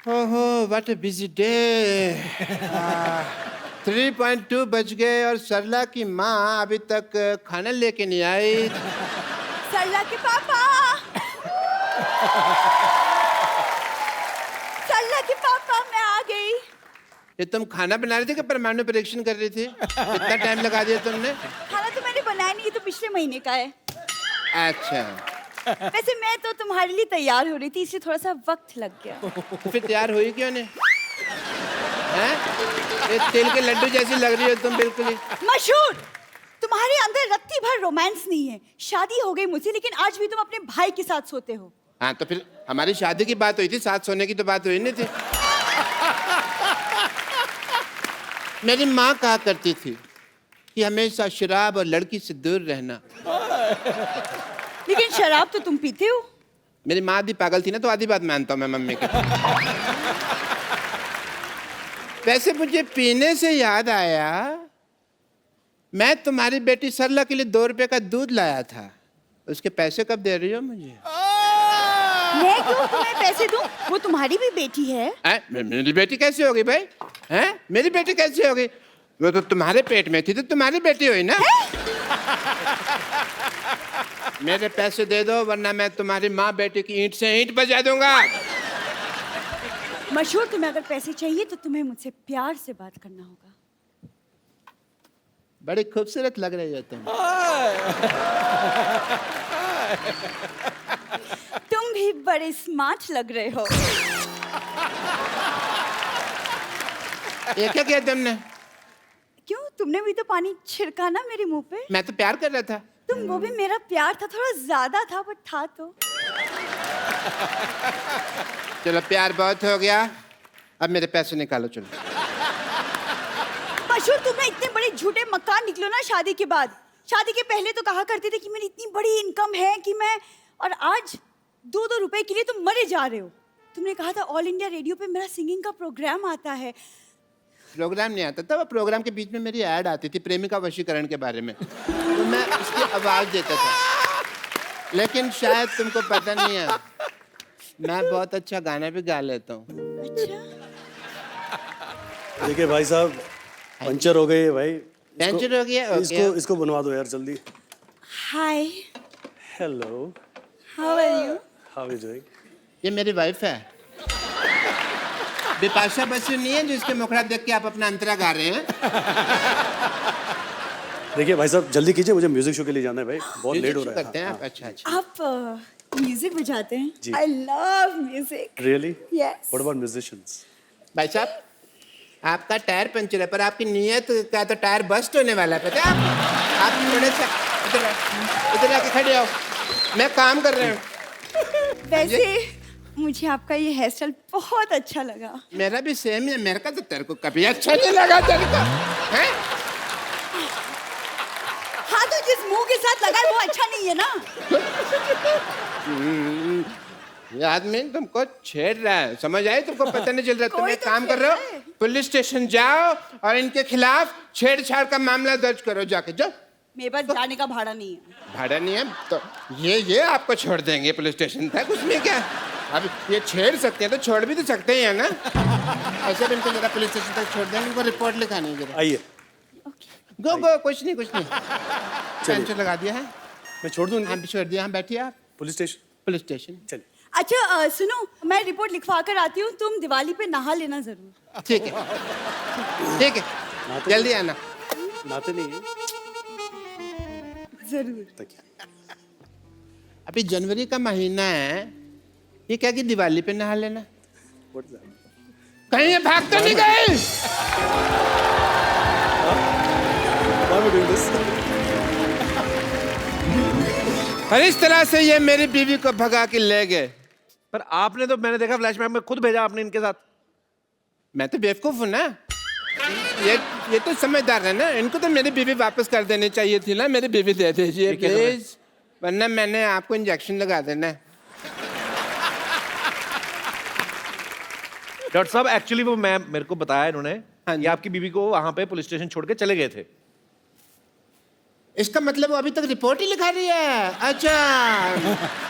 ओहो what a busy day. 3.2 बज गए और सरला की माँ अभी तक खाना लेके नहीं आई। सरला के पापा। सरला के पापा मैं आ गई। ये तुम खाना बना रही थी कि परमाणु परीक्षण कर रही थी? कितना टाइम लगा दिया तुमने? खाना तो मैंने बनाया नहीं, ये तो पिछले महीने का है। अच्छा, वैसे मैं तो तुम्हारे लिए तैयार हो रही थी, इसलिए थोड़ा सा वक्त लग गया। तो फिर तैयार हुई क्यों नहीं? हैं? ये तिल के लड्डू जैसी लग रही हो तुम बिल्कुल ही। मशहूर, तुम्हारे अंदर रत्ती भर रोमांस नहीं है। शादी हो गई मुझसे, लेकिन आज भी तुम अपने भाई के साथ सोते हो। हाँ तो फिर हमारी शादी की बात हुई थी, साथ सोने की तो बात हुई नहीं थी। मेरी माँ कहा करती थी कि हमेशा शराब और लड़की से दूर रहना। लेकिन शराब तो तुम पीते हो। मेरी माँ आधी पागल थी ना, तो आधी बात मानता हूँ मैं मम्मी की। वैसे मुझे पीने से याद आया, मैं तुम्हारी बेटी सरला के लिए 2 रुपए का दूध लाया था। उसके पैसे कब दे रही हो मुझे? मैं क्यों तुम्हें पैसे दूं? वो तुम्हारी भी बेटी है। मेरी बेटी कैसे होगी भाई? हैं? मेरी बेटी कैसे होगी? वो तो तुम्हारे पेट में थी तो तुम्हारी बेटी हुई ना। मेरे पैसे दे दो वरना मैं तुम्हारी माँ बेटी की ईंट से ईंट बजा दूंगा। मशहूर, तुम्हें अगर पैसे चाहिए तो तुम्हें मुझसे प्यार से बात करना होगा। बड़ी खूबसूरत लग रही हो तुम। तुम भी बड़े स्मार्ट लग रहे हो। ये क्या किया तुमने? क्यों, तुमने भी तो पानी छिड़का ना मेरे मुंह पे। मैं तो प्यार कर रहा था। तुम वो भी मेरा प्यार था, थोड़ा ज्यादा था बट था तो। चलो प्यार बहुत हो गया, अब मेरे पैसे निकालो चलो। मशहूर, तुम्हें इतने बड़े झूठे मक्कार निकलो ना शादी के बाद। शादी के पहले तो कहा करते थे कि मेरी इतनी बड़ी इनकम है कि मैं, और आज 2-2 रुपए के लिए तुम मरे जा रहे हो। तुमने कहा था ऑल इंडिया रेडियो पे मेरा सिंगिंग का प्रोग्राम आता है। प्रोग्राम नहीं आता था, वो प्रोग्राम के बीच में मेरी ऐड आती थी प्रेमिका वशीकरण के बारे में, तो मैं उसकी आवाज देता था। लेकिन शायद तुमको पता नहीं है, मैं बहुत अच्छा गाना भी गा लेता हूँ। अच्छा, देखिए भाई साहब, पंचर हो गई है भाई। पंचर हो गया? इसको बनवा दो यार जल्दी। Hi, hello, how are you? How are you doing? ये मेरी वाइफ है, बिपाशा बसु नहीं है जिसके मुखड़ा देख के आप अपना अंतरा गा रहे हैं। देखिए भाई साहब जल्दी कीजिए, मुझे म्यूजिक शो के लिए जाना है भाई, बहुत लेट हो रहा है। करते हैं आप? अच्छा अच्छा। आप म्यूजिक बजाते हैं? जी। I love music. Really? Yes. What about musicians? भाई साहब, आपका टायर पंचर है पर आपकी नीयत का तो टायर बस्ट होने वाला है, पता है आप थोड़े सा इधर आके खड़े हो, मैं काम कर रहा हूँ। वैसे मुझे आपका ये हेयर स्टाइल बहुत अच्छा लगा। मेरा भी सेम है, मेरे का तो तेरे को कभी अच्छा नहीं लगा तेरे को, हैं? हाँ तो जिस मुंह के साथ लगा है वो अच्छा नहीं है ना। ये आदमी तुमको छेड़ रहा है, समझ आई? तुमको पता नहीं चल रहा? तुम कोई एक तो काम कर रहे हो, पुलिस स्टेशन जाओ और इनके खिलाफ छेड़छाड़ का मामला दर्ज करो, जाके जाओ। मेरे पास जाने का भाड़ा नहीं है। भाड़ा नहीं है तो ये आपको छोड़ देंगे पुलिस स्टेशन तक, उसमें क्या? अब ये छेड़ सकते हैं तो छोड़ भी तो सकते हैं ना। ऐसे भी इनको जरा पुलिस स्टेशन तक छोड़ देंगे, इनको रिपोर्ट लिखानी है जरा। आइए। गो गो, कुछ नहीं कुछ नहीं। पेंशन लगा दिया है, मैं छोड़ दूं? हाँ छोड़ दिया। हाँ बैठिए आप। Police station? पुलिस स्टेशन चलिए। अच्छा सुनो, मैं रिपोर्ट लिखवा कर आती हूँ, तुम दिवाली पे नहा लेना जरूर। ठीक है ठीक है, जल्दी आना। नहाते नहीं है? जरूर। तकिया। अभी जनवरी का महीना है, ये क्या कि दिवाली पे नहा लेना? What is that? कहीं ये भाग तो नहीं गए? Why are we doing this? और इस तरह से ये मेरी बीवी को भगा के ले गए। पर आपने तो, मैंने देखा फ्लैशबैक में खुद भेजा आपने इनके साथ। मैं तो बेवकूफ हूँ ना, ये तो समझदार है ना, इनको तो मेरी बीवी वापस कर देनी चाहिए थी ना। मेरी बीवी दे दीजिए प्लीज, वरना मैंने आपको इंजेक्शन लगा देना है। डॉक्टर साहब एक्चुअली वो मैं मेरे को बताया इन्होंने हाँ जी। कि आपकी बीवी को वहां पे पुलिस स्टेशन छोड़ के चले गए थे। इसका मतलब वो अभी तक रिपोर्ट ही लिखा रही है। अच्छा,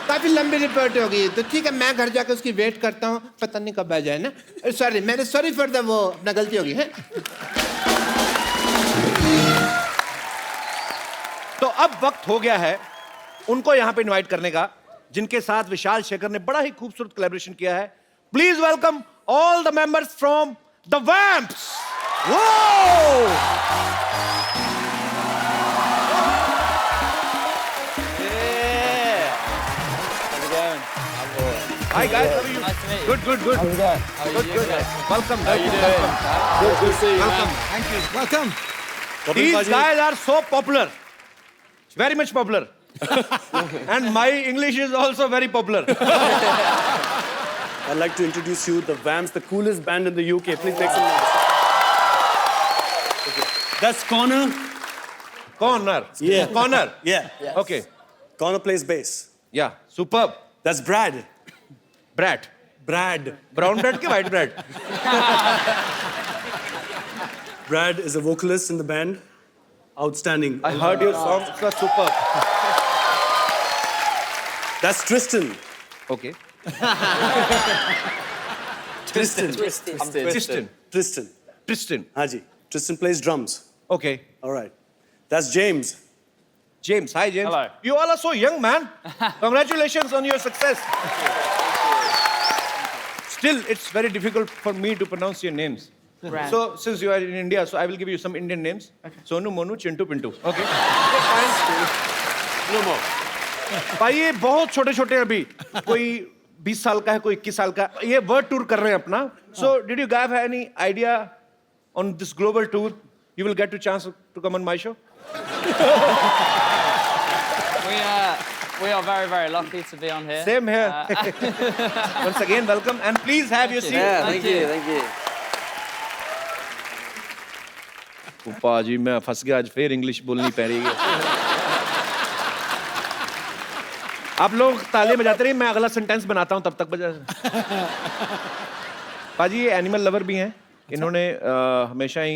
काफी लंबी रिपोर्ट होगी। तो ठीक है, मैं घर जाकर उसकी वेट करता हूँ, पता नहीं कब आ जाए ना। सॉरी, मैंने सॉरी फॉर द वो, अपना गलती होगी है। तो अब वक्त हो गया है उनको यहाँ पे इनवाइट करने का, जिनके साथ विशाल शेखर ने बड़ा ही खूबसूरत कोलैबोरेशन किया है। Please welcome all the members from the Vamps. Hi guys, how are you? Nice to meet you. Good, good, good. How's it going? How are you? Good, good. Guys? Welcome. How you doing? Good, good. See you, Welcome. man. Thank you. Welcome. These guys are so popular. Very much popular. And my English is also very popular. I'd like to introduce you the Vamps, the coolest band in the UK. Please make some noise. Okay. That's Connor. Connor. Yeah. Connor. Yeah. Okay. Connor plays bass. Yeah. Superb. That's Brad. Brat. Brad. Brown bread ke white bread? Brad is a vocalist in the band. Outstanding. I heard your song. It was superb. That's Tristan. Okay. Tristan. Tristan. Tristan. Tristan. Haji. Tristan plays drums. Okay. All right. That's James. James. Hi, James. Hello. You all are so young, man. Congratulations on your success. Still, it's very difficult for me to pronounce your names. Brand. So, since you are in India, so I will give you some Indian names. Okay. Sonu, Monu, Chintu, Pintu. Okay. No more. भाई ये बहुत छोटे-छोटे अभी, कोई 20 साल का है, कोई 21 साल का। ये वर्ल्ड टूर कर रहे हैं अपना. So, did you guys have any idea on this global tour? You will get to chance to come on my show. We are very, very lucky to be on here. Same here. Once again, welcome and please have your seat. Yeah, thank you. Thank you. उपा जी मैं फंस गया आज फिर English बोलनी पड़ रही है। आप लोग ताले बजाते रहिए मैं अगला सेंटेंस बनाता हूँ तब तक बजा। पाजी ये एनिमल लवर भी हैं। इन्होंने हमेशा ही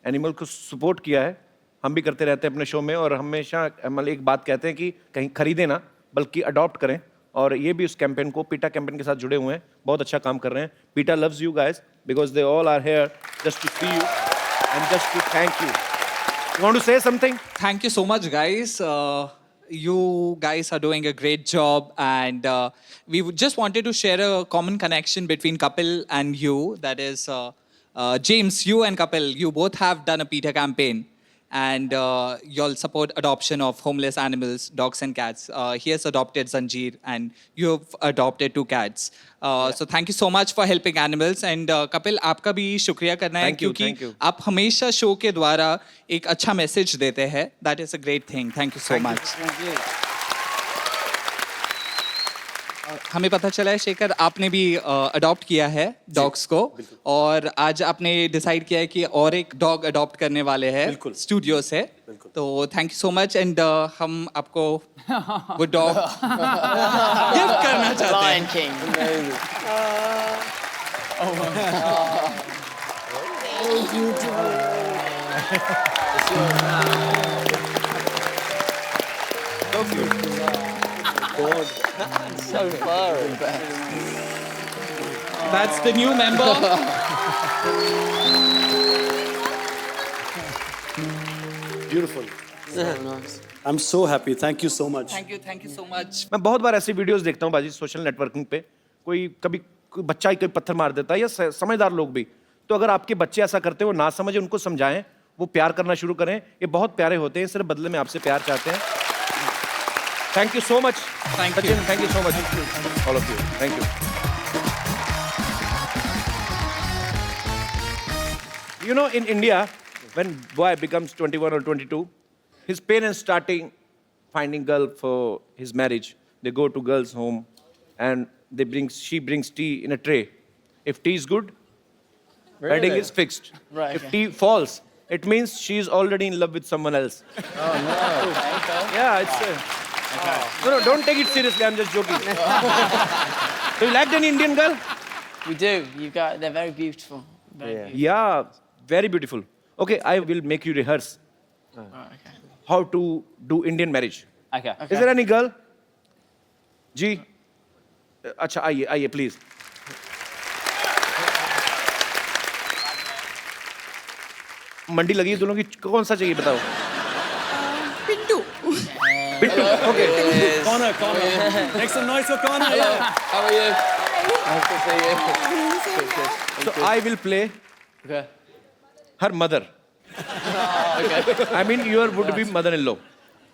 एनिमल को सपोर्ट किया है। हम भी करते रहते हैं अपने शो में और हमेशा मतलब एक बात कहते हैं कि कहीं खरीदे ना बल्कि अडॉप्ट करें और ये भी उस कैंपेन को पीटा कैंपेन के साथ जुड़े हुए हैं। बहुत अच्छा काम कर रहे हैं। Peter loves you guys because they all are here just to see you and just to thank you. You want to say something? Thank you so much, guys. You guys are doing a great job, and we just wanted to share a common connection between Kapil and you. That is, James, you and Kapil, you both have done a PETA campaign, and you'll support adoption of homeless animals, dogs and cats. He has adopted Zanjeer, and you have adopted 2 cats. So thank you so much for helping animals. And Kapil, आपका भी शुक्रिया करना है Thank you, क्योंकि thank you. आप हमेशा show के द्वारा एक अच्छा मैसेज देते हैं. That is a great thing. Thank you so much. Thank you. हमें पता चला है शेखर आपने भी अडॉप्ट किया है डॉग्स को और आज आपने डिसाइड किया है कि और एक डॉग अडॉप्ट करने वाले हैं बिल्कुल। स्टूडियो से. तो thank you so much and हम आपको वो डॉग गिफ्ट करना चाहते हैं. Lion King. So furry. That's the new member. Beautiful. So nice. I'm so happy. Thank you so much. Thank you so much. मैं बहुत बार ऐसी वीडियोस देखता हूँ बाजी सोशल नेटवर्किंग पे कोई कभी कोई बच्चा ही कोई पत्थर मार देता है या समझदार लोग भी. तो अगर आपके बच्चे ऐसा करते हैं वो ना समझे उनको समझाएं वो प्यार करना शुरू करें. ये बहुत प्यारे होते हैं सिर्फ बदले में आपसे प्यार चाहते हैं. Thank you so much. Thank you. Thank you so much all of you. Thank you. You know, in India, when boy becomes 21 or 22, his parents starting finding girl for his marriage. They go to girl's home, and she brings tea in a tray. If tea is good, wedding is fixed. Right, If okay. tea falls, it means she is already in love with someone else. Oh no. Okay. Yeah, it's. No, don't take it seriously. I'm just joking. Do you like an Indian girl? We do. They're very beautiful. Very beautiful. Yeah, very beautiful. Okay, I will make you rehearse. Oh, okay. how to do Indian marriage. Okay. Is there any girl? जी अच्छा आइए आइए please. मंडी लगी है दोनों की, कौन सा चाहिए बताओ. Pintu Okay. Connor, Connor. Make some noise for Connor. Yeah. How are you? Nice to see you. So I will play Okay. her mother. Okay. I mean your would be mother-in-law.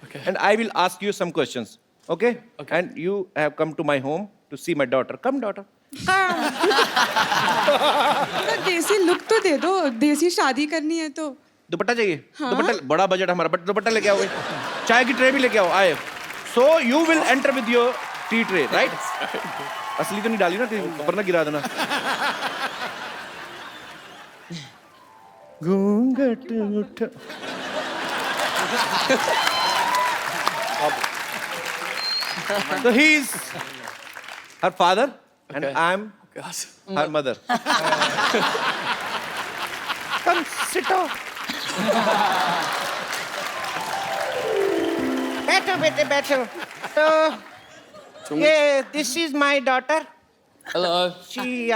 Okay. And I will ask you some questions. Okay? Okay. And you have come to my home to see my daughter. Come daughter. तो देसी look तो दे दो, देसी शादी करनी है तो. दुपट्टा चाहिए. दुपट्टा बड़ा बजट हमारा, बट दुपट्टा लेके आओ. चाय की ट्रे भी लेके आओ. आए. So you will enter with your tea tray, right? असली तो नहीं डाली ना, वरना गिरा देना. घूंघट उठा. So he is her father and Okay. I'm her mother. Come sit down. बैठो बेटे बैठो. So ये this is my daughter. Hello. She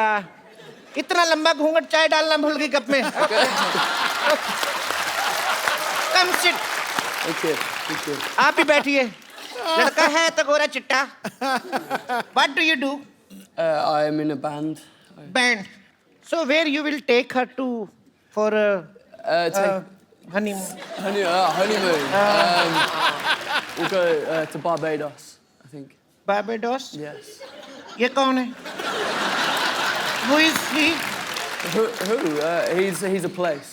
इतना लंबा घूंघट चाय डालना भूल गई कप में. Come sit. Okay. Thank you. आप भी बैठिए. लड़का है तो गोरा चिट्टा. What do you do? I am in a band. Band. So where you will take her to for honeymoon? Honeymoon. We'll go to Barbados, I think. Barbados? Yes. ये कौन है? Who is he? Who? He's a place.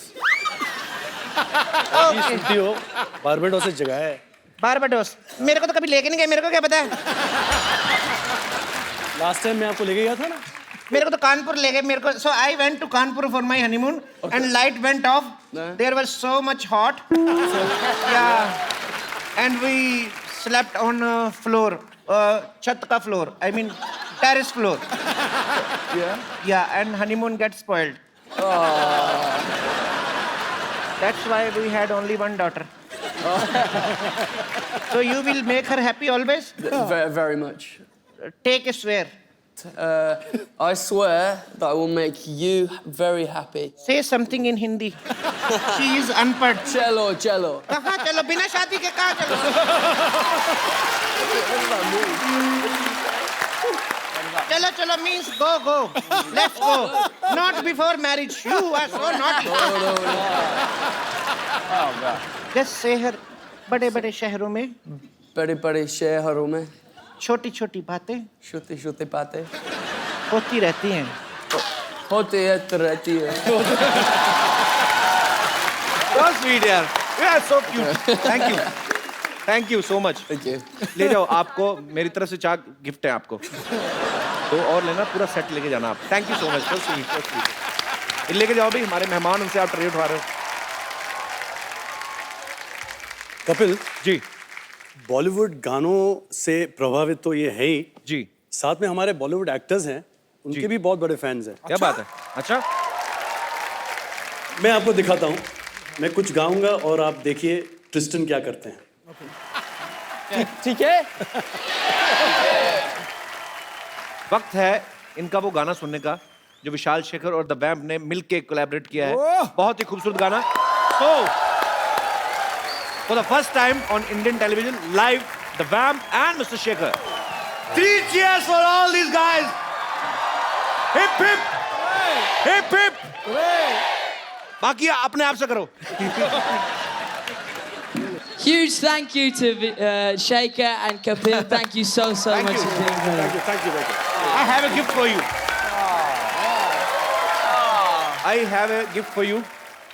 जी सुनती हो, Barbados एक जगह है. Barbados. मेरे को तो कभी लेके नहीं गए, मेरे को क्या पता है. Last time मैं आपको लेके गया था ना. मेरे को तो कानपुर ले गए. मेरे को so I went to Kanpur for my honeymoon and light went off. There was so much hot. Yeah. And we slept on floor. छत का floor. I mean terrace floor. Yeah. Yeah, and honeymoon gets spoiled. That's why we had only one daughter. So you will make her happy always? Very, very much. Take a swear. I swear that I will make you very happy. Say something in Hindi. She is unpad. Cello, cello. कहाँ चलो? बिना शादी के कहाँ चलो? चलो चलो means go. Let's go. Not before marriage. You are so naughty. Just say her. बड़े-बड़े शहरों में बड़े-बड़े शहरों में छोटी-छोटी बातें छोटी-छोटी बातें होती रहती हैं. होती रहती है. So sweet यार. You are so cute. Thank you. Thank you so much. Thank you. ले जाओ, आपको मेरी तरफ से चाक गिफ्ट है आपको. तो और लेना, पूरा सेट लेके जाना आप. Thank you so much. So sweet, so sweet. ये लेके जाओ भी, हमारे मेहमान, उनसे आप ट्रे उठा रहे हो. कपिल जी बॉलीवुड गानों से प्रभावित तो ये है ही, जी. साथ में हमारे बॉलीवुड एक्टर्स हैं, उनके भी बहुत बड़े फैंस हैं. क्या बात है. अच्छा मैं आपको दिखाता हूँ. मैं कुछ गाऊंगा और आप देखिए ट्रिस्टन क्या करते हैं. ठीक है. वक्त है इनका वो गाना सुनने का जो विशाल शेखर और द वैम्प ने मिलके कोलैबोरेट किया है. बहुत ही खूबसूरत गाना. So for the first time on Indian television, live, the Vamp and Mr. Shekhar. 3 cheers for all these guys. Hip hip. Hip hip. बाकी अपने आप से करो. Huge thank you to Shaker and Kapil. Thank you so Thank much you. for being here. Thank you. I have a gift for you. I have a gift for you.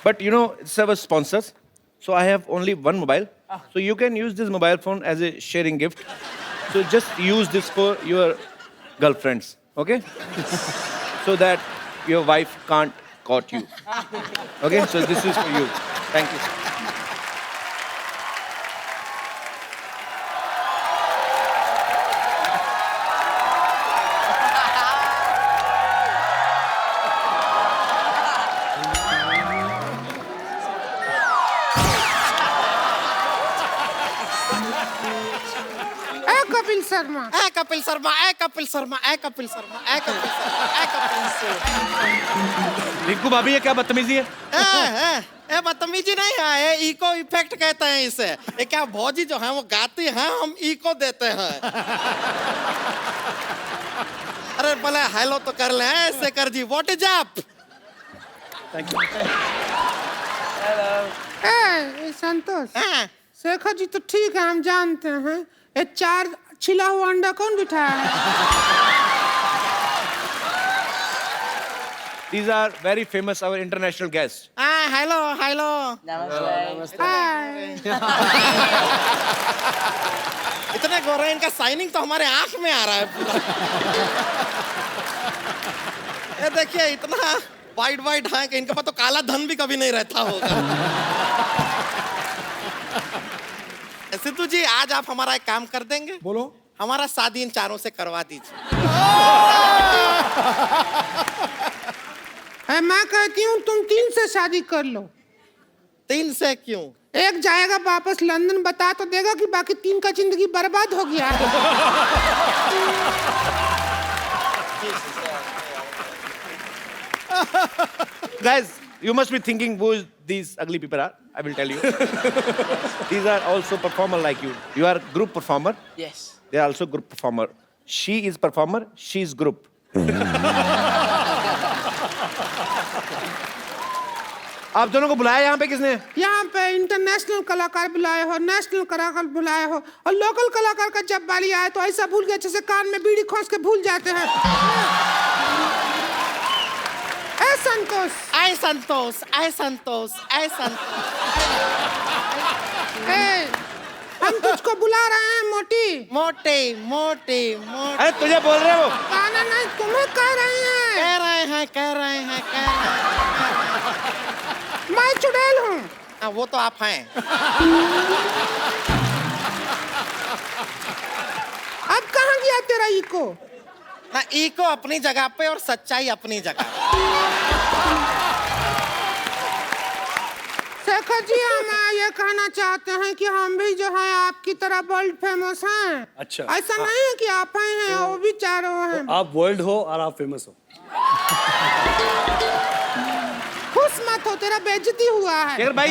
But you know, it's our sponsors. So I have only one mobile. So you can use this mobile phone as a sharing gift. So just use this for your girlfriends, okay? So that your wife can't caught you. Okay? So this is for you. Thank you. Sharma ए कपिल शर्मा, ए कपिल शर्मा, ए कपिल शर्मा, ए कपिल शर्मा, ए कपिल शर्मा। रिंकू भाभी ये क्या बदतमीजी है? ए बदतमीजी नहीं है, ये eco effect कहते हैं इसे। ये क्या भौजी जो है वो गाती हैं, हम इको देते हैं। अरे भले हेलो तो कर ले Shekhar ji, what is up? ए संतोष, शेखर जी तो ठीक है, हम जानते हैं। ये 4 छिला हुआ अंडा कौन बिठाया है? These are very famous our international guests. Hello hello. Hi. इतने गोरे हैं, इनका साइनिंग तो हमारे आंख में आ रहा है पूरा। ये देखिए इतना वाइट वाइट है कि इनके पास तो काला धन भी कभी नहीं रहता होगा। सिद्धू जी, आज आप हमारा एक काम कर देंगे? बोलो। हमारा शादी इन चारों से करवा दीजिए। मैं कहती हूँ तुम 3 से शादी कर लो। 3 से क्यों? एक जाएगा वापस लंदन, बता तो देगा कि बाकी 3 का जिंदगी बर्बाद हो गया है। Guys, you must be thinking who these ugly people are. I will tell you. These are also performer like you. You are group performer. Yes. They are also group performer. She is performer. She is group. आप दोनों को बुलाया यहाँ पे किसने? यहाँ पे international कलाकार बुलाए हो, नेशनल कलाकार बुलाए हो, और लोकल कलाकार का जब बारी आए तो ऐसा भूल गए जैसे कान में बीड़ी खोस के भूल जाते हैं। ऐ संतोष, ऐ संतोष, ऐ संतोष, ऐ संतोष। हम तुझको बुला रहे हैं मोटी। मोटे मोटे मोटे। अरे तुझे बोल रहे हो? गाना नहीं, तुम्हें कह रहे हैं। कह रहे हैं, कह रहे हैं, कह रहे हैं। मैं चुड़ैल हूँ। हाँ, वो तो आप हैं। अब कहाँ गया तेरा इको? ना इको अपनी जगह पे और सच्चाई अपनी जगह। शेखर जी, हम ये कहना चाहते हैं कि हम भी जो है आपकी तरह वर्ल्ड फेमस हैं। अच्छा। ऐसा नहीं है कि आप ही हैं, वो भी चारों हैं। आप वर्ल्ड हो और आप फेमस हो। खुश मत हो, तेरा बेइज्जती हुआ है। शेखर भाई,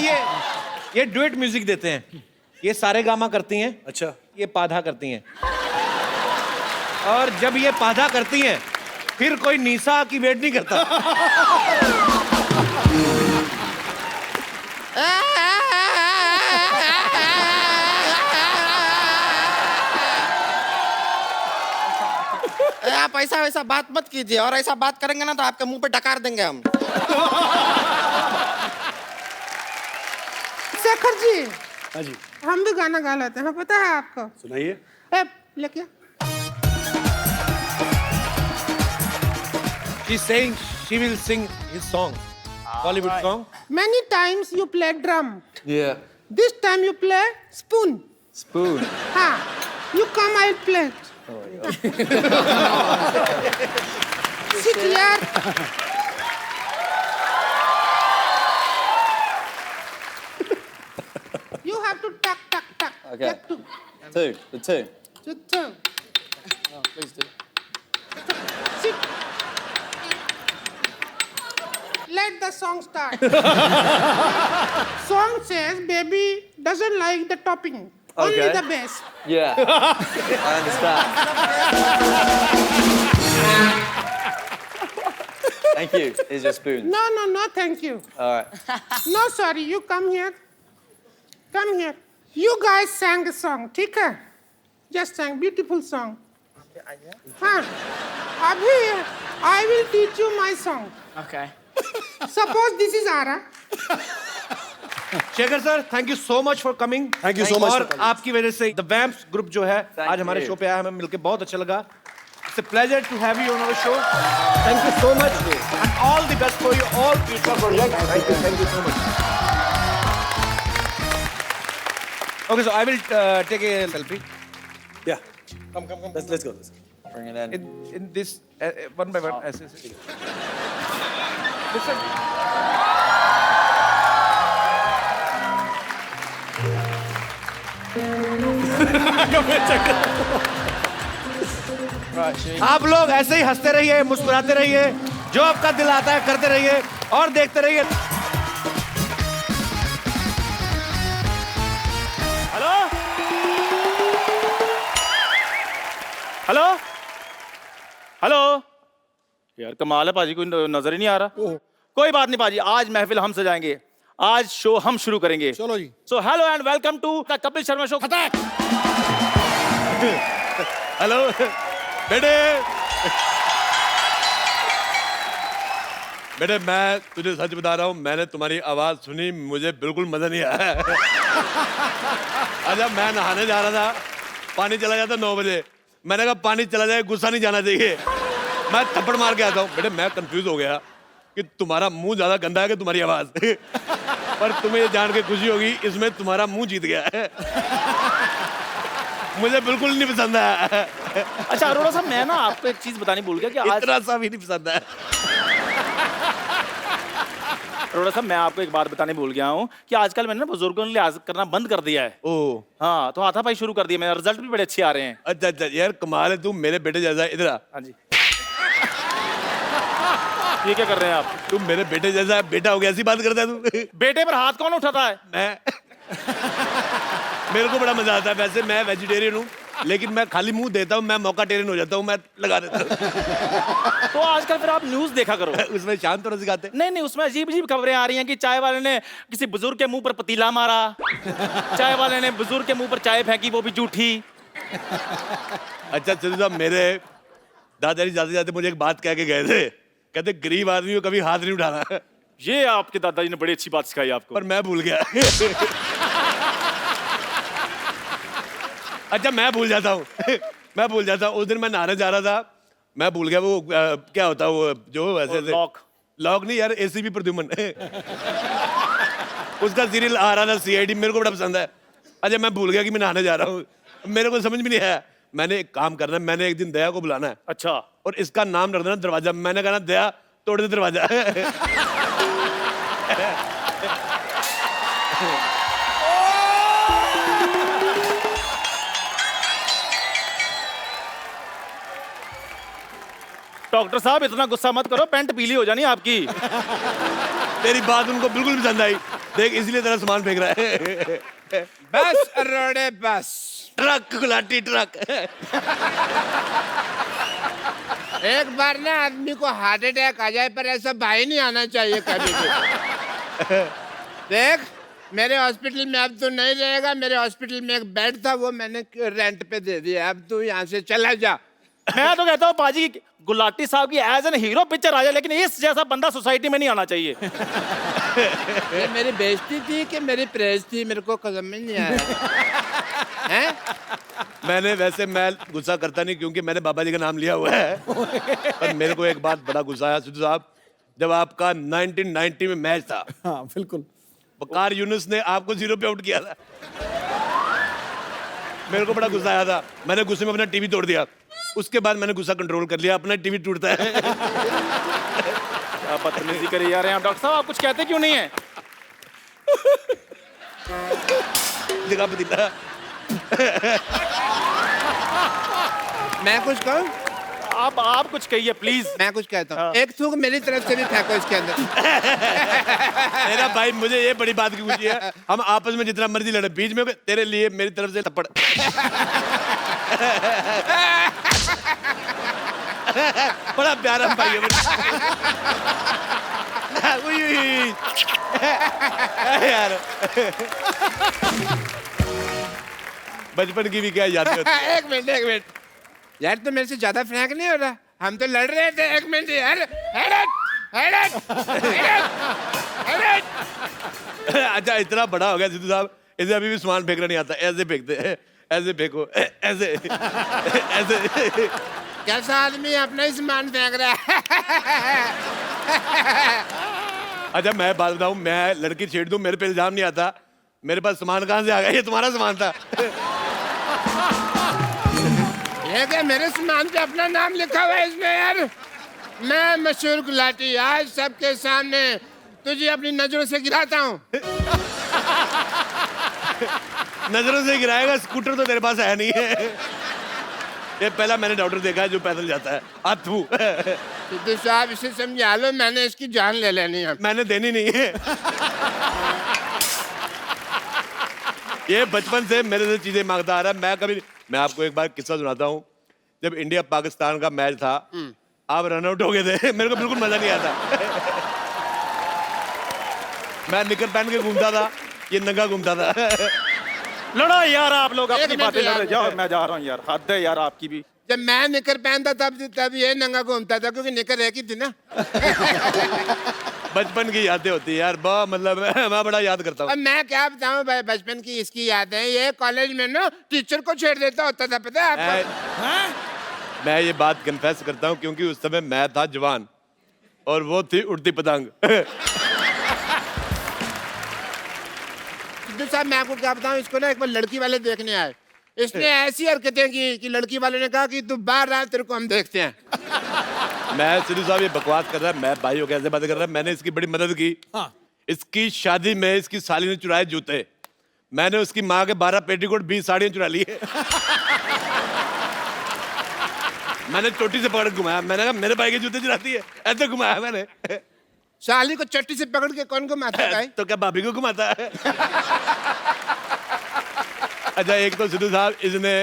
ये डुएट म्यूजिक देते हैं। ये सारे गामा करती हैं। अच्छा। ये पाधा करती हैं। और जब ये पाधा करती हैं, फिर कोई निशा की वेट नहीं करता। आप ऐसा वैसा बात मत कीजिए, और ऐसा बात करेंगे ना तो आपके मुंह पे डकार देंगे हम। शेखर जी, हाँ जी। हम भी गाना गा लेते हैं, पता है आपको? सुनाइए। लेके She's saying she will sing his song, Bollywood song. Many times you play drum. Yeah. This time you play spoon. Spoon. हाँ, you come, I'll play it. Sit here. You have to tuck, tuck, tuck. Okay. Take 2. 2. The 2. Just 2. Oh, please do. Sit. Let the song start. Song says baby doesn't like the topping. Only Okay. the bass. Yeah. I understand. Thank you. Here's your spoon. No, thank you. All right. No, sorry, you come here. Come here. You guys sang a song, ठीक है? Just sang beautiful song. हाँ, अभी I will teach you my song. Okay. Suppose this is Ara. Shekhar sir, thank you so much for coming. Thank you so much और for coming. आपकी वजह से the vamps group जो है Thank आज हमारे you. शो पे आया, हमें मिलकर बहुत अच्छा लगा। It's a pleasure to have you on our show. Thank you so much and all the best for you all future projects. Thank you so much. Okay, so I will take a selfie. Yeah. Come. Let's go. Bring it in. In this one by one. ऐसे ऐसे। Listen. Come here, check it. आप लोग ऐसे ही हंसते रहिए, मुस्कुराते रहिए, जो आपका दिल आता है करते रहिए और देखते रहिए। हेलो हेलो हेलो, यार कमाल है पाजी, कोई नजर ही नहीं आ रहा। कोई बात नहीं पाजी, आज महफिल हम सजाएंगे, आज शो हम शुरू करेंगे। चलो जी। So hello and welcome to the Kapil Sharma show. Hello बेटे, बेटे मैं तुझे सच बता रहा हूँ, मैंने तुम्हारी आवाज सुनी, मुझे बिल्कुल मजा नहीं आया। अच्छा मैं नहाने जा रहा था, पानी चला जाता 9 बजे, मैंने कहा पानी चला जाए, गुस्सा नहीं जाना चाहिए, मैं थप्पड़ मार के आता हूँ। बेटे मैं कंफ्यूज हो गया कि तुम्हारा मुंह ज्यादा गंदा है कि तुम्हारी आवाज। पर तुम्हें ये जान के खुशी होगी, इसमें तुम्हारा मुंह जीत गया है। मुझे बिल्कुल नहीं पसंद है। अच्छा अरोड़ा साहब, मैं ना आपको एक चीज बतानी भूल गया कि आज इतना सा भी नहीं पसंद है। अरोड़ा साहब, मैं आपको एक बात बताने भूल गया हूँ कि आजकल मैंने ना बुजुर्गों ने लिहाज करना बंद कर दिया है। ओह हाँ, तो हाथापाई शुरू कर दिया, मेरे रिजल्ट भी बड़े अच्छे आ रहे हैं। अच्छा अच्छा यार कमाल है, तू मेरे बेटे जैसा है। इधर आ। हाँ जी। ये क्या कर रहे हैं आप? तू मेरे बेटे जैसा है, बेटा हो गया, ऐसी बात करता है तू। बेटे पर हाथ कौन उठाता है? मैं मेरे को बड़ा मजा आता है। वैसे मैं वेजिटेरियन हूँ, लेकिन मैं खाली मुंह देता हूँ, मैं मौका टेरियन हो जाता हूँ, मैं लगा देता हूँ। तो आजकल फिर आप न्यूज देखा करो। उसमें शांत होना सिखाते। नहीं नहीं, उसमें अजीब अजीब खबरें आ रही हैं कि चाय वाले ने किसी बुजुर्ग के मुंह पर पतीला मारा, चाय वाले ने बुजुर्ग के मुंह पर चाय फेंकी, वो भी जूठी। अच्छा सिद्धू साहब, मेरे दादाजी जाते जाते मुझे एक बात कह के गए थे, कहते गरीब आदमी को कभी हाथ नहीं उठाना। ये आपके दादाजी ने बड़ी अच्छी बात सिखाई आपको। पर मैं भूल गया। अच्छा मैं भूल जाता हूँ, मैं भूल जाता हूँ। उस दिन मैं नहाने जा रहा था, मैं भूल गया वो क्या होता है वो जो ऐसे लॉक लॉक नहीं यार, एसीपी प्रद्युमन। उसका सीरियल आ रहा था CID, मेरे को बड़ा पसंद है। अच्छा मैं भूल गया कि मैं नहाने जा रहा हूँ, मेरे को समझ में नहीं आया। मैंने एक काम करना है, मैंने एक दिन दया को बुलाना है। अच्छा। और इसका नाम रख देना दरवाजा। मैंने कहा ना दया तोड़ दे दरवाजा। डॉक्टर साहब इतना गुस्सा मत करो, पैंट पीली हो जानी आपकी। तेरी बात उनको बिल्कुल पसंद आई, देख इसलिए तेरा सामान फेंक रहा है। बस अरोड़े बस। Truck Gulati truck. एक बार ना आदमी को हार्ट अटैक आ जाए, पर ऐसा भाई नहीं आना चाहिए कभी भी। देख मेरे हॉस्पिटल में अब तू नहीं रहेगा, मेरे हॉस्पिटल में एक बेड था, वो मैंने रेंट पे दे दिया, अब तू यहाँ से चला जा। मैं तो कहता हूँ पाजी, गुलाटी साहब की एज एन हीरो पिक्चर आ जाए, लेकिन इस जैसा बंदा सोसाइटी में नहीं आना चाहिए। ये मेरी बेइज्जती थी कि मेरी प्रेज थी, मेरे को समझ नहीं आया। हैं? मैंने वैसे मैं गुस्सा करता नहीं क्योंकि मैंने बाबा जी का नाम लिया हुआ है। पर मेरे को एक बात बड़ा गुस्सा आया सिद्धू साहब, जब आपका 1990 में मैच था। हाँ बिल्कुल। वकार यूनुस ने आपको 0 पे आउट किया था। मेरे को बड़ा गुस्सा आया था, मैंने गुस्से में अपना टीवी तोड़ दिया। उसके बाद मैंने गुस्सा कंट्रोल कर लिया, अपना टीवी टूटता है। क्या बदतमीजी करी जा रहे हैं आप डॉक्टर साहब, आप कुछ कहते क्यों नहीं है? दिखा पतीला। मैं कुछ कहूँ? आप कुछ कहिए प्लीज। मैं कुछ कहता हूँ। एक थूक मेरी तरफ से भी फेंको इसके अंदर। मेरा भाई मुझे ये बड़ी बात की खुशी है, हम आपस में जितना मर्जी लड़े, बीच में तेरे लिए मेरी तरफ से थप्पड़। बड़ा प्यारा भाई है यार। बचपन की भी क्या याद होती है। एक मिनट यार, तो मेरे से ज्यादा फ्रैंक नहीं हो रहा, हम तो लड़ रहे थे। एक मिनट यार। अच्छा इतना बड़ा हो गया सिद्धू साहब, इसे अभी भी सामान फेंकना नहीं आता। ऐसे फेंकते हैं, ऐसे फेंको, ऐसे ऐसे। कैसा आदमी अपना ही सामान फेंक रहा है। अच्छा मैं बात बताऊं, मैं लड़की छेड़ दूं, मेरे पे इल्जाम नहीं आता। मेरे पास सामान कहाँ से आ गया? ये तुम्हारा सामान था। ये क्या मेरे सामान पे अपना नाम लिखा हुआ है इसमें यार? मैं मशहूर गुलाटी आज सबके सामने तुझे अपनी नजरों से गिराता हूँ। नजरों से गिराएगा? स्कूटर तो तेरे पास है नहीं है। ये पहला मैंने डॉक्टर देखा है जो पैदल जाता है। अथू। सिद्धू साहब इसे समझा लो, मैंने इसकी जान ले लेनी है। मैंने देनी नहीं है। ये बचपन से मेरे से चीजें मांगता आ रहा है। मैं आपको एक बार किस्सा सुनाता हूँ। जब इंडिया पाकिस्तान का मैच था, आप रन आउट हो गए थे, मेरे को बिल्कुल मजा नहीं आता। मैं निकर पहन के घूमता था, ये नंगा घूमता था। लड़ो यार आप लोग एक अपनी मिनट बातें यार। लड़ो, जाओ मैं जा रहा हूँ यार, हद है यार आपकी भी। जब मैं निकर पहनता तब ये नंगा घूमता था, क्योंकि निकर एक ही थी ना। बचपन की यादें होती है यार, मतलब मैं बड़ा याद करता हूँ। अब मैं क्या बताऊं भाई, बचपन की इसकी यादें। ये कॉलेज में ना टीचर को छेड़ देता होता था, पता है आपको? मैं ये बात कन्फेस करता हूँ क्योंकि उस समय मैं था जवान और वो थी उड़ती पतंग। सिद्धू साहब मैं आपको क्या बताऊं, इसको ना एक बार लड़की वाले देखने आए, इसने ऐसी हरकतें की कि लड़की वाले ने कहा कि तू बाहर आ, तेरे को हम देखते हैं। मैं सिद्धू साहब ये बकवास कर रहा है, मैं भाई हो कैसे बात कर रहा है। मैंने इसकी बड़ी मदद की। इसकी शादी में इसकी साली ने चुराए जूते, मैंने उसकी माँ के 12 पेटीकोट 20 साड़ियाँ चुरा ली है। मैंने चोटी से पकड़ घुमाया, मैंने कहा मेरे भाई के जूते चुराती है, ऐसे घुमाया मैंने। साली को चट्टी से पकड़ के कौन घुमाता है? तो क्या भाभी को घुमाता है? अच्छा, एक तो सिद्धू साहब इसने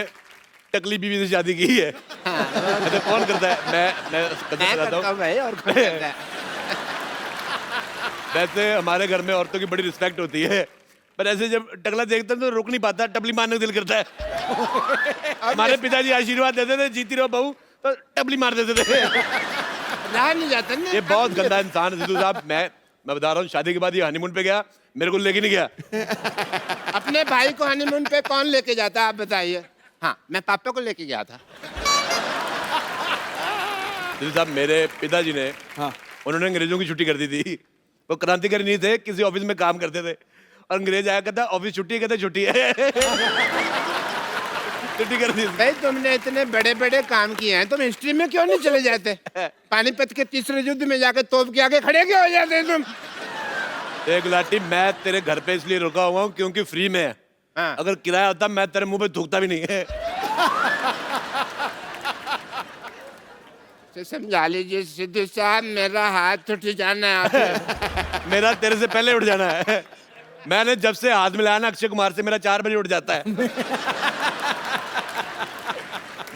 टकली बीवी से शादी की है। अच्छा, कौन करता है? मैं करता हूँ भाई, और कौन करता है? वैसे हमारे घर में औरतों की बड़ी रिस्पेक्ट होती है, पर ऐसे जब टकला देखते हैं तो रुक नहीं पाता, टपली मारने को दिल करता है। हमारे पिताजी आशीर्वाद देते थे, जीती रहो बहू, तो टपली मार देते थे। रहा नहीं जाता ना। ये बहुत गंदा इंसान है सिद्धू साहब। मैं बता रहा हूँ, शादी के बाद ये हनीमून पे गया, मेरे को लेके नहीं गया। अपने भाई को हनीमून पे कौन लेके जाता है, आप बताइए? हाँ, मैं पापा को लेके गया था। सिद्धू साहब, मेरे पिताजी ने, उन्होंने अंग्रेजों की छुट्टी कर दी थी। वो क्रांतिकारी नहीं थे, किसी ऑफिस में काम करते थे, और अंग्रेज आया कहता ऑफिस छुट्टी, कहता छुट्टी है। छुट्टी कर दी। भाई तुमने इतने बड़े बड़े काम किए हैं, तुम हिस्ट्री में क्यों नहीं चले जाते? पानीपत के तीसरे युद्ध में जाके तोप के आगे खड़े क्यों हो जाते तुम? एक लाठी, मैं तेरे घर पे इसलिए रुका हुआ हूँ क्योंकि फ्री में है। हाँ। अगर किराया होता मैं तेरे मुंह पे थूकता भी नहीं है। तो समझा लीजिए सिद्धू साहब, मेरा हाथ उठ जाना है आपसे। मेरा तेरे से पहले उठ जाना है। मैंने जब से हाथ मिलाया ना अक्षय कुमार से, मेरा 4 बजे उठ जाता है।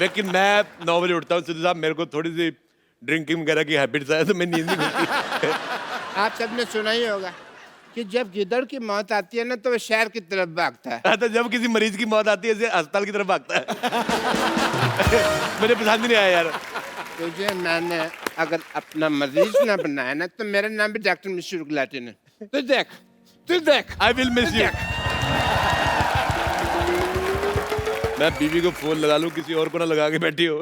लेकिन मैं 9 बजे उठता हूँ सिद्धू साहब, मेरे को थोड़ी सी ड्रिंकिंग वगैरह की हैबिट्स है, तो मैं नींद नहीं खुलती। आप सबने सुना ही होगा कि जब गिदड़ की मौत आती है ना, तो वो शहर की तरफ भागता है। तो जब किसी मरीज की मौत आती है, ऐसे अस्पताल की तरफ भागता है। मुझे पसंद नहीं आया यार। तुझे मैंने अगर अपना मरीज ना बनाया ना, तो मेरा नाम भी डॉक्टर मिश्र गुलाटी ने। तू देख। I will miss you. मैं बीवी को फोन लगा लूं, किसी और को ना लगा के बैठी हो।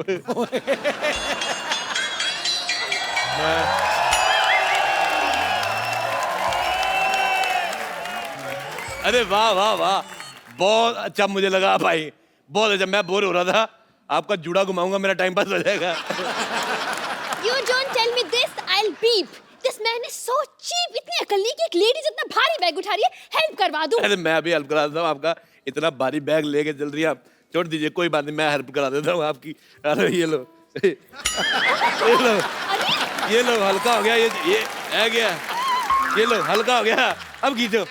अरे वाह वाह वाह, बहुत अच्छा मुझे लगा भाई, बहुत अच्छा। मैं बोर हो रहा था, आपका जूड़ा घुमाऊंगा, मेरा टाइम पास हो जाएगा। You don't tell me this, I'll beep. This man is so cheap. इतनी अकल नहीं कि एक लेडीज इतना भारी बैग उठा रही है, हेल्प करवा दूं। अरे मैं अभी हेल्प करा देता हूँ आपका, इतना भारी बैग लेके चल रही है आप, छोड़ दीजिए, कोई बात नहीं, मैं हेल्प करा देता हूँ आपकी। अरे ये लो। ये लो हल्का हो गया, ये है गया, ये लो हल्का हो गया। अब खींचो,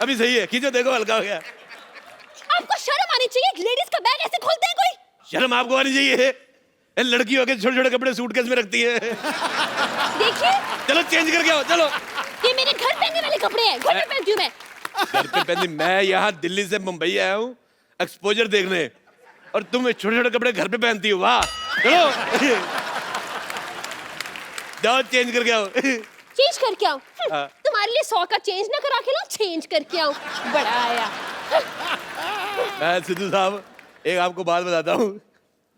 अभी सही है, खींचो, देखो हल्का हो गया। आपको शर्म आनी चाहिए, एक लेडीज का बैग ऐसे खोलते हैं कोई? शर्म आपको आनी चाहिए, लड़की हो के छोटे छोटे कपड़े सूटकेस में रखती है। देखिए, चलो चेंज करके आओ, चलो। ये मेरे घर पहनने वाले कपड़े हैं, घर पे पहनती हूँ मैं। घर पे पहनती? मैं यहाँ दिल्ली से मुंबई आया हूँ एक्सपोजर देखने, और तुम छोटे छोटे कपड़े घर पे पहनती हो, वाह। चलो जाओ चेंज करके आओ। चेंज करके आओ? तुम्हारे लिए 100 का चेंज ना करा के लो, चेंज करके आओ। बड़ा आया। मैं सिद्धू साहब एक आपको बात बताता हूँ,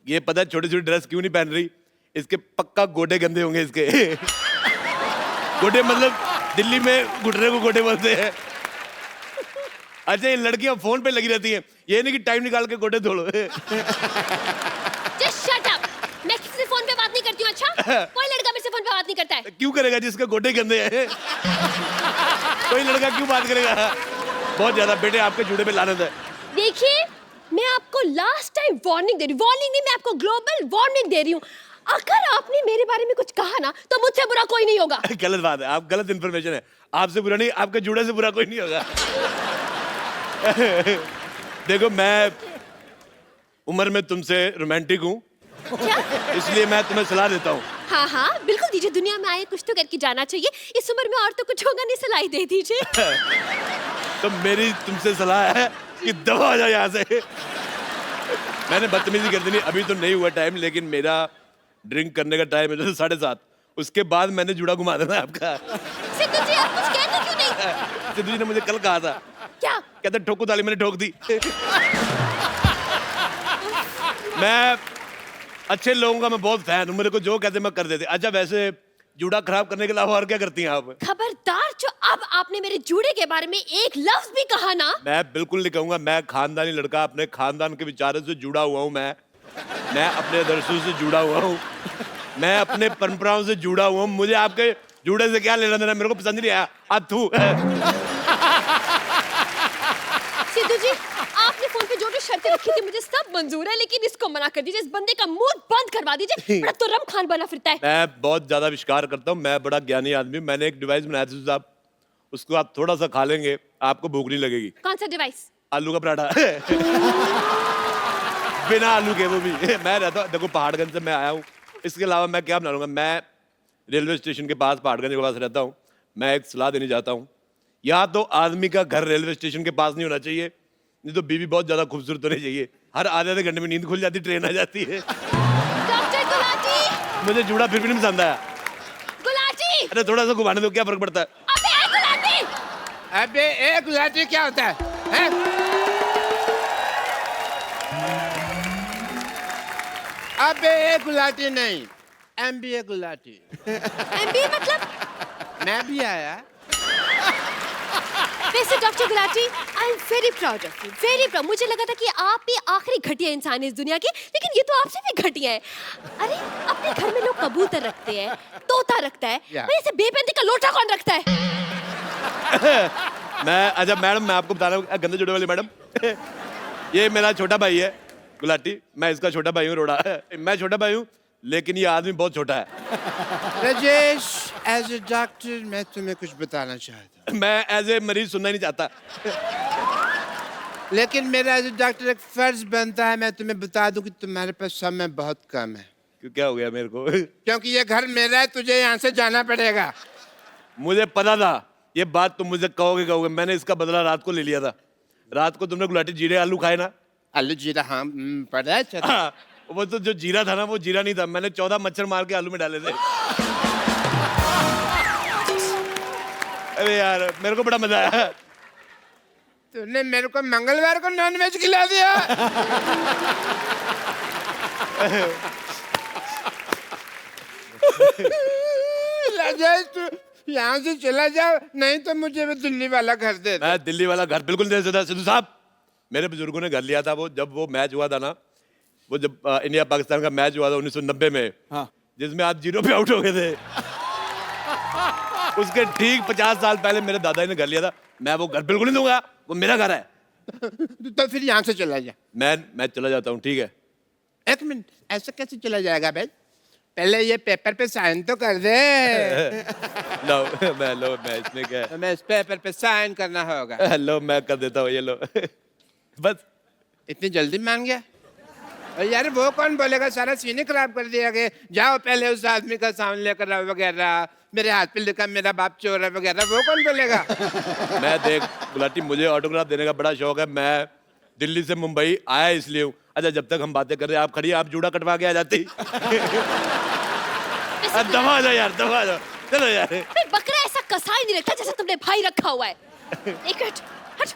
ये पता है छोटी छोटी ड्रेस क्यों नहीं पहन रही? इसके पक्का गोडे गंदे होंगे इसके। गोडे मतलब दिल्ली में घुटने को गोडे बोलते हैं। अच्छा, ये लड़कियां फोन पे लगी रहती हैं, ये नहीं कि टाइम निकाल के गोडे धो लो। Just shut up. मैं किसी से फोन पे बात नहीं करती हूँ, अच्छा? कोई लड़का मेरे से फोन पे बात नहीं करता है। क्यों करेगा जिसके गोडे गंदे हैं? कोई लड़का क्यों बात करेगा? बहुत ज्यादा बेटे, आपके जूड़े पे लानत है। देखिए, मैं आपको लास्ट टाइम वार्निंग दे रही हूँ, वार्निंग नहीं, मैं आपको ग्लोबल वार्निंग दे रही हूँ। अगर आपने मेरे बारे में कुछ कहा ना तो मुझसे बुरा कोई नहीं होगा। गलत बात है, आप गलत इन्फॉर्मेशन है। आपसे बुरा नहीं, आपके जुड़े से बुरा कोई नहीं होगा। देखो मैं उम्र में तुमसे रोमांटिक हूँ, इसलिए मैं तुम्हें सलाह देता हूँ। हाँ हाँ बिल्कुल दीजिए, दुनिया में आए कुछ तो करके जाना चाहिए, इस उम्र में और तो कुछ होगा नहीं, सलाह दे दीजिए। तो मेरी तुमसे सलाह है कि दबा जाओ यहाँ से। मैंने बदतमीजी कर दी नहीं, अभी तो नहीं हुआ टाइम, लेकिन मेरा ड्रिंक करने का टाइम है 7:30, उसके बाद मैंने जुड़ा घुमा देना आपका। सिद्धू जी आप कुछ कहते क्यों नहीं? सिद्धू जी ने मुझे कल कहा था, क्या? कहते ठोको ताली, मैंने ठोक दी। मैं अच्छे लोगों का मैं बहुत फैन हूँ, मेरे को जो कहते मैं कर देते। अच्छा वैसे जूड़ा खराब करने के अलावा और क्या करती हैं आप? खबरदार, जो अब आपने मेरे जूड़े के बारे में एक लफ्ज भी कहा ना। मैं बिल्कुल नहीं कहूंगा, मैं खानदानी लड़का, अपने खानदान के विचारों से जुड़ा हुआ हूँ। मैं अपने आदर्शों से जुड़ा हुआ हूँ, मैं अपने परंपराओं से जुड़ा हुआ हूँ। मुझे आपके जूड़े से क्या लेना देना, मेरे को पसंद नहीं आया। आथू सिद्धू जी आपने फोन पे जो भी शर्तें रखी थी मुझे सब मंजूर है, लेकिन इसको मना कर दीजिए, इस बंदे का मुंह बंद करवा दीजिए, बड़ा तुर्रम खान बना फिरता है। मैं बहुत ज्यादा विश्वास करता हूँ, मैं बड़ा ज्ञानी आदमी। मैंने एक डिवाइस बनाया था साहब, उसको आप थोड़ा सा खा लेंगे आपको भूख नहीं लगेगी। कौन सा डिवाइस? आलू का पराठा। बिना आलू के, वो भी। मैं रहता हूँ, देखो पहाड़गंज से मैं आया हूँ, इसके अलावा मैं क्या बना लूंगा। मैं रेलवे स्टेशन के पास, पहाड़गंज के पास रहता हूँ। मैं एक सलाह देनी चाहता हूँ, या तो आदमी का घर रेलवे स्टेशन के पास नहीं होना चाहिए, नहीं तो बीवी बहुत ज्यादा खूबसूरत होनी चाहिए। हर आधे घंटे में नींद खुल जाती, ट्रेन आ जाती है। डॉक्टर गुलाटी, मुझे जूड़ा फिर भी नहीं पसंद आया। गुलाटी, अरे थोड़ा सा घुमाने दो, क्या फर्क पड़ता है? अबे गुलाटी, अबे ए गुलाटी क्या होता है? हैं? अबे ए गुलाटी नहीं, MBA गुलाटी। MBA मतलब? मैं भी आया। वैसे doctor Gulati, I am very proud of you, very proud. मुझे लगा था कि आप ही आखिरी घटिया इंसान है इस दुनिया के, लेकिन ये तो आपसे भी घटिया है। अरे अपने घर में लोग कबूतर रखते हैं, तोता रखता है, वैसे बेपैंती का लोटा कौन रखता है? मैं, अच्छा मैडम मैं आपको बता रहा हूँ, गंदे जुड़े वाली मैडम, ये मेरा छोटा भाई है गुलाटी, मैं इसका छोटा भाई हूँ रोड़ा। मैं छोटा भाई हूँ, लेकिन ये आदमी बहुत छोटा है। राजेश, एज ए डॉक्टर मैं तुम्हें कुछ बताना चाहता हूँ। मैं एज ए मरीज सुनना ही नहीं चाहता, लेकिन मेरा एज ए डॉक्टर एक फर्ज बनता है, मैं तुम्हें बता दूं कि तुम्हारे पास समय बहुत कम है। क्यों, क्या हो गया मेरे को? क्योंकि ये घर मेरा है, तुझे यहाँ से जाना पड़ेगा। मुझे पता था ये बात तुम मुझे कहोगे। मैंने इसका बदला रात को ले लिया था। रात को तुमने गुलाटी जीरे आलू खाए ना? आलू जीरा, हाँ पता है। अच्छा हाँ, वो तो जो जीरा था ना, वो जीरा नहीं था, मैंने 14 मच्छर मार के आलू में डाले थे। अरे यार मेरे को बड़ा मजा आया। तूने मेरे को मंगलवार को नॉनवेज खिला दिया। राजेश तू यहाँ से चला जा, नहीं तो मुझे वो दिल्ली वाला घर दे दे। मैं दिल्ली वाला घर बिल्कुल दे सकता। सिद्धू साहब, मेरे बुजुर्गों ने घर लिया था, वो जब वो मैच हुआ था ना, वो जब इंडिया पाकिस्तान का मैच हुआ था 1990 में, हाँ। जिसमें आप 0 पे आउट हो गए थे, उसके ठीक 50 साल पहले मेरे दादाजी ने घर लिया था। मैं वो घर बिल्कुल नहीं दूंगा, वो मेरा घर है। तो फिर यहाँ से चला जा। मैं चला जाता हूँ, ठीक है? एक मिनट, ऐसे कैसे चला जाएगा भाई? पहले ये पेपर पे साइन तो कर दे। लो मैं इसमें क्या है? तो मैं इस पेपर पे साइन करना होगा। लो मैं कर देता हूँ, ये लो। बस इतनी जल्दी मान गया? और यार वो कौन बोलेगा, सारा सीन खराब कर दिया कि जाओ पहले उस आदमी का सामान लेकर आओ वगैरह, मेरे हाथ पे लिखा मेरा बाप चोर है वगैरह, वो कौन बोलेगा? मैं देख गुलाटी, मुझे ऑटोग्राफ देने का बड़ा शौक है। मैं दिल्ली से मुंबई आया इसलिए हूँ। अच्छा जब तक हम बातें कर रहे हैं, आप खड़ी, आप जूड़ा कटवा के आ जाती। दबा जाओ यार, दबा जाओ, चलो यार। बकरा ऐसा कसाई नहीं रखा जैसे तुमने भाई रखा हुआ है। एक मिनट, हट।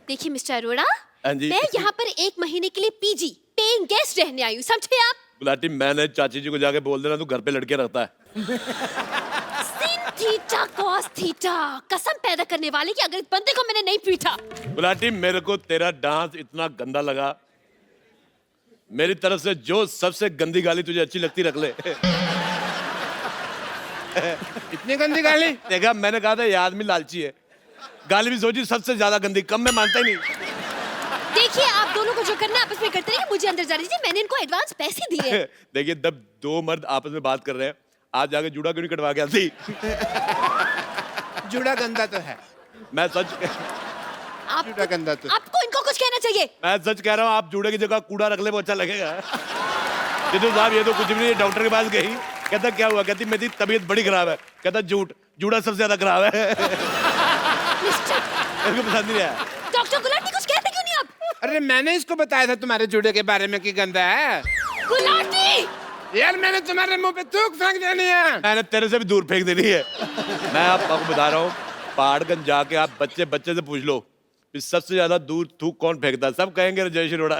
देखिए मिस्टर अरोड़ा, मैं यहाँ पर 1 महीने के लिए पीजी पेइंग गेस्ट रहने आई हूँ, समझे आप? गुलाटी, मैंने चाची जी को जाके बोल देना तू घर पे लड़के रखता है। sin थीटा cos थीटा, कसम पैदा करने वाले की, अगर इस बंदे को मैंने नहीं पीटा। गुलाटी, मेरे को तेरा डांस इतना गंदा लगा, मेरी तरफ से जो सबसे गंदी गाली तुझे अच्छी लगती रख ले। इतनी गंदी गाली? देखा, मैंने कहा था ये आदमी लालची है। गाली भी सोची सबसे ज्यादा गंदी, कम में मानता ही नहीं। देखिए आप आप दोनों को जो करना है आपस में करते रहिए, मुझे अंदर जाने दीजिए, मैंने इनको एडवांस पैसे दिए हैं। देखिए तब दो मर्द आपस में बात कर रहे हैं, आप जाके जूड़ा क्यों नहीं कटवा के आती? जूड़ा गंदा तो है। मैं सच जूड़ा गंदा तो आपको इनको कुछ कहना चाहिए। मैं सच कह रहा हूँ, आप जूड़े की जगह कूड़ा रख ले वो अच्छा लगेगा। जितू साहब ये तो कुछ भी नहीं, डॉक्टर के पास गई, कहता क्या हुआ, कहती मेरी तबीयत बड़ी खराब है, कहता झूठ, जूड़ा सबसे ज्यादा खराब है। मेरे को पसंद नहीं आया। डॉक्टर गुलाटी कुछ कहते क्यों नहीं आप? अरे मैंने इसको बताया था तुम्हारे जूड़े के बारे में कि गंदा है। गुलाटी यार मैंने तुम्हारे मुंह पे थूक फेंक देनी है। मैंने तेरे से भी दूर फेंक देनी है। मैं आपको बता रहा हूँ, पहाड़गंज जाके आप बच्चे से पूछ लो कि सबसे ज्यादा दूर थूक कौन फेंकता है, सब कहेंगे राजेश अरोड़ा।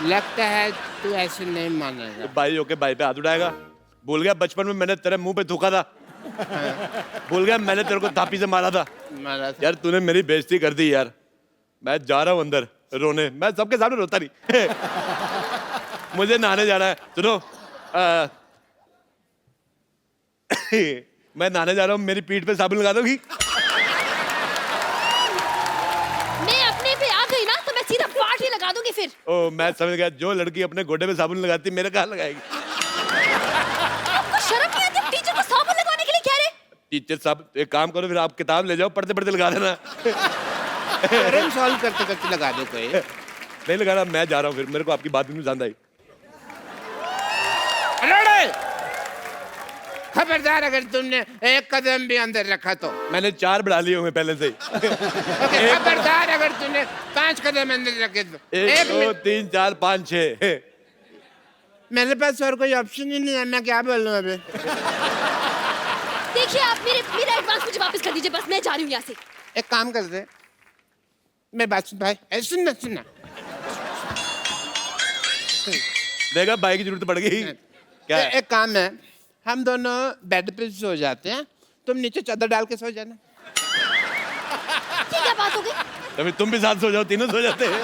लगता है तू ऐसे नहीं मानेगा। भाई होके भाई पे हाथ उठाएगा। भूल गया बचपन में मैंने तेरे मुंह पे थूका था, भूल गया मैंने तेरे को थापी से मारा था। यार तूने मेरी बेइज्जती कर दी यार, मैं जा रहा हूँ अंदर रोने, मैं सबके सामने रोता नहीं। मुझे नहाने जाना है। सुनो मैं नहाने जा रहा हूँ, मेरी पीठ पे साबुन लगा दोगी? मैं अपने पे आ गई ना तो मैं सीधा पार्ट ही लगा दूंगी फिर। ओ मैं समझ गया, जो लड़की अपने गोडे पे साबुन लगाती मेरे कहाँ लगाएगी? आपको शर्म नहीं आती? टीचर को साबुन लगाने के लिए कह रहे? टीचर साहब एक काम करो, फिर आप किताब ले जाओ, पढ़ते पढ़ते लगा देना। प्रॉब्लम सॉल्व करते करते लगा दो कोई। नहीं लगाना, मैं जा रहा हूँ फिर, मेरे को आपकी बात भी पसंद आई। खबरदार अगर तुमने एक कदम भी अंदर रखा तो। मैंने 4 बढ़ा लिए होंगे पहले से ही। खबरदार अगर तुमने 5 कदम अंदर रखे तो। 1 2 3 4 5 6। मेरे पास और कोई ऑप्शन ही नहीं है, मैं क्या बोलूं अभी। देखिए आप मेरा एडवांस मुझे वापस कर दीजिए, बस मैं जा रही हूँ यहाँ से। एक काम कर दे, मैं बात सुन भाई, सुनना सुनना। देखा भाई की जरूरत पड़ गई। क्या है? एक काम है, हम दोनों बेड पे सो जाते हैं, तुम नीचे चादर डाल के सो जाना। ये क्या बात हो गई? तभी तुम भी साथ सो जाओ, तीनों सो जाते हैं।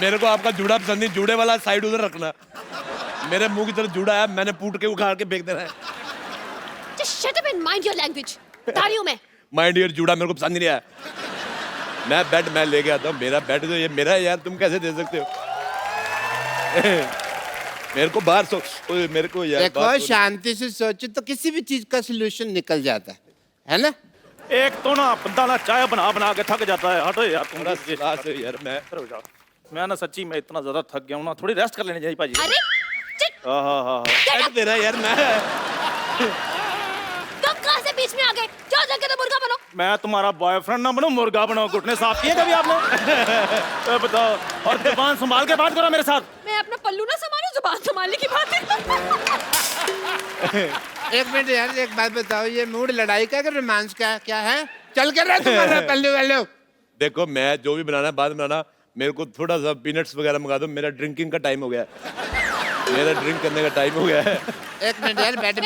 मेरे को आपका जूड़ा पसंद नहीं, जूड़े वाला साइड उधर रखना। मेरे मुंह की तरफ जूड़ा है, मैंने पूट के उखाड़ के फेंक देना है। Just shut up and mind your language. बता रही हूँ मैं। माइंड योर जूड़ा मेरे को पसंद नहीं आया। मैं बेड मैं लेके आता हूँ, मेरा बेड तो ये मेरा है यार, तुम कैसे दे सकते हो? मेरे को बाहर सो, मेरे को यार देखो शांति से सोचो तो किसी भी चीज का सोल्यूशन निकल जाता है ना? एक तो ना बंदा ना चाय बना बना के थक जाता है। हटो यार तुम। यार मैं ना सच्ची में इतना ज्यादा थक गया हूँ ना, थोड़ी रेस्ट कर लेनी चाहिए भाजी। अरे हाँ तेरा यार मैं तुम कहाँ से बीच में आ गए? जाओ जाके तो मुर्गा बनो। मैं तुम्हारा बॉयफ्रेंड ना बनो, मुर्गा बनो। घुटने साफ किए कभी आपने? तो बताओ, और जुबान संभाल के बात करो मेरे साथ। मैं अपना पल्लू ना संभालूं, जुबान संभालने की बात है। एक मिनट यार, एक बात बताओ, ये मूड लड़ाई का कि रोमांस का क्या है? चल कर रहा है तुम्हारा पल्लू वालो? देखो मैं जो भी बनाना बाद में बनाना, मेरे को थोड़ा सा पीनट्स वगैरह मंगा दो, मेरा ड्रिंकिंग का टाइम हो गया है। मेरा ड्रिंक करने का टाइम हो गया है। एक मिनट यार, बैठ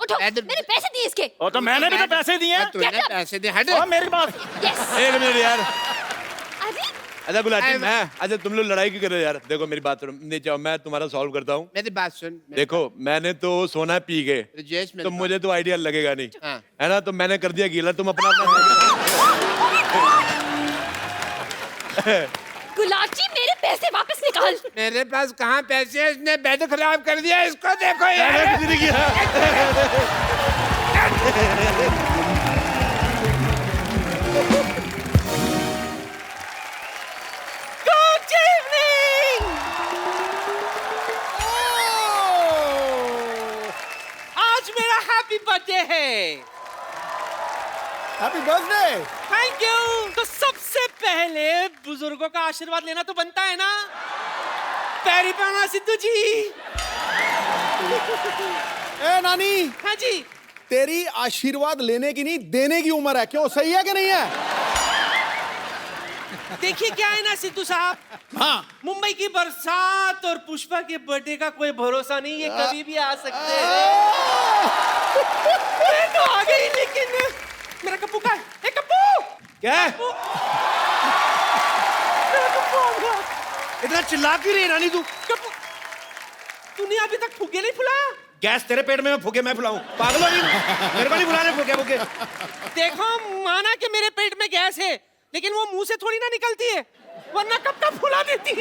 उठो, मैंने पैसे दिए इसके। और तो मैंने भी तो पैसे दिए हैं। तूने पैसे दिए, हट मेरे पास। एक मिनट यार। अरे अच्छा गुलाटी, मैं अच्छा तुम लोग लड़ाई क्यों कर रहे हो यार? देखो मेरी बात सुनो, नीचे आओ, मैं तुम्हारा सॉल्व करता हूँ। मेरी बात सुन। देखो मैंने तो सोना पी गए, तो मुझे तो आइडिया लगेगा नहीं, है ना? तो मैंने कर दिया गीला, तुम अपना गुलाटी मेरे पैसे वापस निकाल। मेरे पास कहाँ पैसे हैं? इसने बेड खराब कर दिया, इसको देखो यार। कुछ नहीं किया। Good evening! आज मेरा हैप्पी बर्थडे है। Happy birthday. Thank you. तो सबसे पहले बुजुर्गों का आशीर्वाद लेना तो बनता है ना? पैरी पाना सिद्धू जी। ए नानी, हाँ जी। तेरी आशीर्वाद लेने की नहीं देने की उम्र है, क्यों? सही है कि नहीं है? देखिए क्या है ना सिद्धू साहब, हाँ, मुंबई की बरसात और पुष्पा के बर्थडे का कोई भरोसा नहीं, ये कभी भी आ सकते हैं। मैं तो आ गई, लेकिन मेरा कप्पू का है। कप्पू क्या? मेरा कप्पू आ गया। इतना चिल्ला क्यों रही है नानी तू? कप्पू, तूने अभी तक फुगे नहीं फुलाया? गैस तेरे पेट में, मैं फुके मैं फुलाऊं? पागल हो गई? मेरे को नहीं फुलाने फुके फुके। देखो, माना कि मेरे पेट में गैस है, लेकिन वो मुंह से थोड़ी ना निकलती है, वरना कब का फुला देती।